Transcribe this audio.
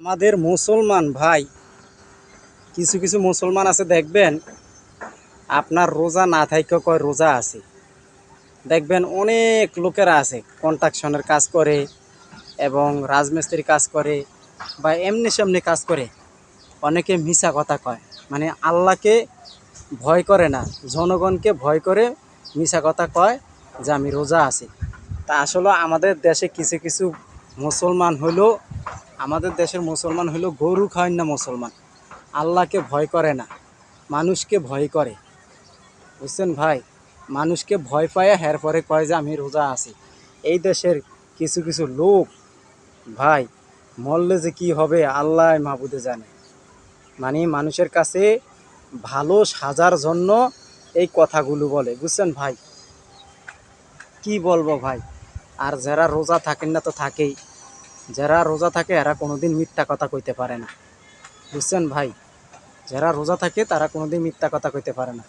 আমাদের মুসলমান ভাই কিছু কিছু মুসলমান আছে দেখবেন আপনার রোজা না থাইকা কয় রোজা আছে। দেখবেন অনেক লোকেরা আছে কন্ট্রাকশনের কাজ করে এবং রাজমিস্ত্রির কাজ করে বা এমনি সেমনি কাজ করে। অনেকে মিছা কথা কয়, মানে আল্লাহকে ভয় করে না, জনগণকে ভয় করে মিছা কথা কয় যে আমি রোজা আছি। তা আসলে আমাদের দেশে কিছু কিছু মুসলমান হইলো, আমাদের দেশের মুসলমান হইলো গরু খায় না মুসলমান, আল্লাহকে ভয় করে না, মানুষকে ভয় করে। বুঝছেন ভাই, মানুষকে ভয় পায় হের পরে কয় যে আমি রোজা আছি। এই দেশের কিছু কিছু লোক ভাই মরলে যে কি হবে আল্লাহ মাহবুদে জানে। মানে মানুষের কাছে ভালো সাজার জন্য এই কথাগুলো বলে, বুঝছেন ভাই। কি বলবো ভাই। আর যারা রোজা থাকেন না তো থাকেই, যারা রোজা থাকে এরা কোনোদিন মিথ্যা কথা কইতে পারে না, বুঝছেন ভাই। যারা রোজা থাকে তারা কোনোদিন মিথ্যা কথা কইতে পারে না।